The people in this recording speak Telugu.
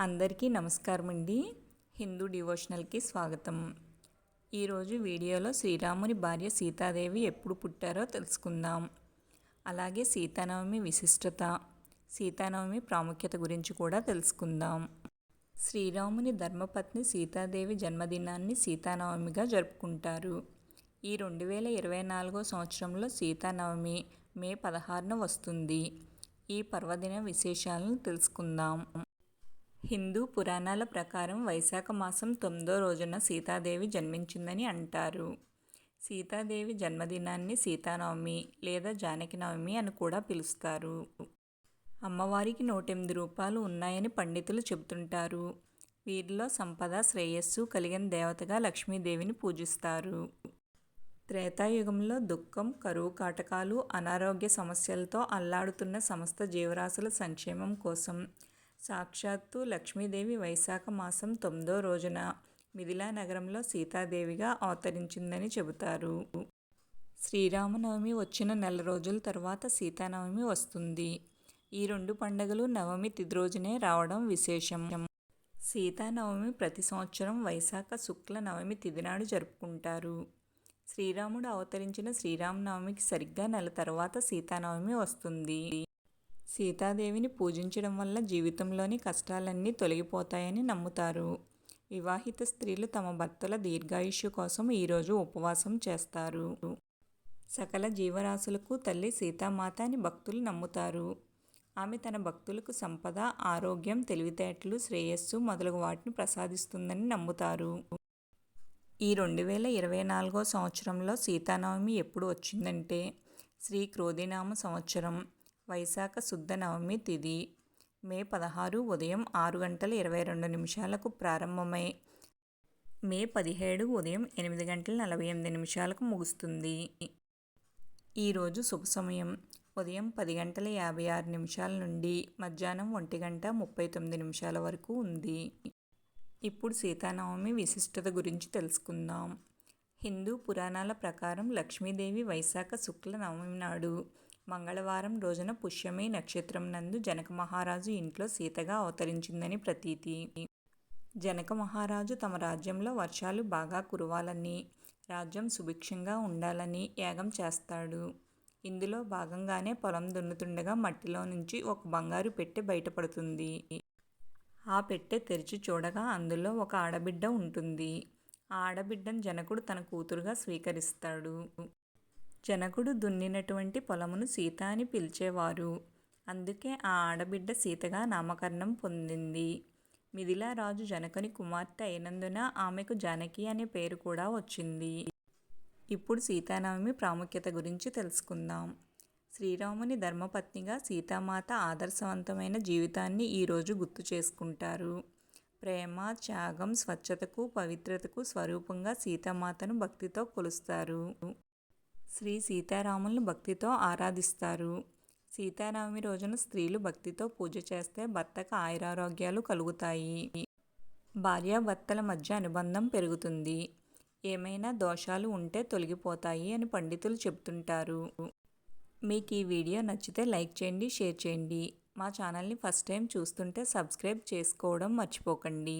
అందరికీ నమస్కారం అండి. హిందూ డివోషనల్కి స్వాగతం. ఈరోజు వీడియోలో శ్రీరాముని భార్య సీతాదేవి ఎప్పుడు పుట్టారో తెలుసుకుందాం. అలాగే సీతానవమి విశిష్టత, సీతానవమి ప్రాముఖ్యత గురించి కూడా తెలుసుకుందాం. శ్రీరాముని ధర్మపత్ని సీతాదేవి జన్మదినాన్ని సీతానవమిగా జరుపుకుంటారు. ఈ 2024 సంవత్సరంలో సీతానవమి మే 16న వస్తుంది. ఈ పర్వదిన విశేషాలను తెలుసుకుందాం. హిందూ పురాణాల ప్రకారం వైశాఖ మాసం 9వ రోజున సీతాదేవి జన్మించిందని అంటారు. సీతాదేవి జన్మదినాన్ని సీతానవమి లేదా జానకి నవమి అని కూడా పిలుస్తారు. అమ్మవారికి 108 రూపాలు ఉన్నాయని పండితులు చెబుతుంటారు. వీరిలో సంపద, శ్రేయస్సు కలిగిన దేవతగా లక్ష్మీదేవిని పూజిస్తారు. త్రేతాయుగంలో దుఃఖం, కరువు కాటకాలు, అనారోగ్య సమస్యలతో అల్లాడుతున్న సమస్త జీవరాశుల సంక్షేమం కోసం సాక్షాత్తు లక్ష్మీదేవి వైశాఖ మాసం 9వ రోజున మిథిలా నగరంలో సీతాదేవిగా అవతరించిందని చెబుతారు. శ్రీరామనవమి వచ్చిన నెల రోజుల తర్వాత సీతానవమి వస్తుంది. ఈ రెండు పండుగలు నవమి తిథి రోజునే రావడం విశేషం. సీతానవమి ప్రతి సంవత్సరం వైశాఖ శుక్ల నవమి తిథి నాడు జరుపుకుంటారు. శ్రీరాముడు అవతరించిన శ్రీరామనవమికి సరిగ్గా నెల తర్వాత సీతానవమి వస్తుంది. సీతాదేవిని పూజించడం వల్ల జీవితంలోని కష్టాలన్నీ తొలగిపోతాయని నమ్ముతారు. వివాహిత స్త్రీలు తమ భర్తల దీర్ఘాయుష్యు కోసం ఈరోజు ఉపవాసం చేస్తారు. సకల జీవరాశులకు తల్లి సీతామాత అని భక్తులు నమ్ముతారు. ఆమె తన భక్తులకు సంపద, ఆరోగ్యం, తెలివితేటలు, శ్రేయస్సు మొదలగు వాటిని ప్రసాదిస్తుందని నమ్ముతారు. ఈ 2024 సంవత్సరంలో సీతానవమి ఎప్పుడు వచ్చిందంటే శ్రీ క్రోధినామ సంవత్సరం వైశాఖ శుద్ధ నవమి తిథి మే 16 ఉదయం 6:22 ప్రారంభమై మే 17 ఉదయం 8:48 ముగుస్తుంది. ఈరోజు శుభ సమయం ఉదయం 10:56 నుండి మధ్యాహ్నం 1:39 వరకు ఉంది. ఇప్పుడు సీతానవమి విశిష్టత గురించి తెలుసుకుందాం. హిందూ పురాణాల ప్రకారం లక్ష్మీదేవి వైశాఖ శుక్ల నవమి నాడు మంగళవారం రోజున పుష్యమి నక్షత్రం నందు జనక మహారాజు ఇంట్లో సీతగా అవతరించిందని ప్రతీతి. జనక మహారాజు తమ రాజ్యంలో వర్షాలు బాగా కురవాలని, రాజ్యం సుభిక్షంగా ఉండాలని యాగం చేస్తాడు. ఇందులో భాగంగానే పొలం దున్నుతుండగా మట్టిలో నుంచి ఒక బంగారు పెట్టె బయటపడుతుంది. ఆ పెట్టె తెరిచి చూడగా అందులో ఒక ఆడబిడ్డ ఉంటుంది. ఆ ఆడబిడ్డను జనకుడు తన కూతురుగా స్వీకరిస్తాడు. జనకుడు దున్నినటువంటి పొలమును సీత అని పిలిచేవారు. అందుకే ఆ ఆడబిడ్డ సీతగా నామకరణం పొందింది. మిథిలా రాజు జనకుని కుమార్తె అయినందున ఆమెకు జానకి అనే పేరు కూడా వచ్చింది. ఇప్పుడు సీతానవమి ప్రాముఖ్యత గురించి తెలుసుకుందాం. శ్రీరాముని ధర్మపత్నిగా సీతామాత ఆదర్శవంతమైన జీవితాన్ని ఈరోజు గుర్తు చేసుకుంటారు. ప్రేమ, త్యాగం, స్వచ్ఛతకు, పవిత్రతకు స్వరూపంగా సీతామాతను భక్తితో కొలుస్తారు. శ్రీ సీతారాములను భక్తితో ఆరాధిస్తారు. సీతానవమి రోజున స్త్రీలు భక్తితో పూజ చేస్తే భర్తకు ఆయురారోగ్యాలు కలుగుతాయి. భార్యాభర్తల మధ్య అనుబంధం పెరుగుతుంది. ఏమైనా దోషాలు ఉంటే తొలగిపోతాయి అని పండితులు చెబుతుంటారు. మీకు ఈ వీడియో నచ్చితే లైక్ చేయండి, షేర్ చేయండి. మా ఛానల్ని ఫస్ట్ టైం చూస్తుంటే సబ్స్క్రైబ్ చేసుకోవడం మర్చిపోకండి.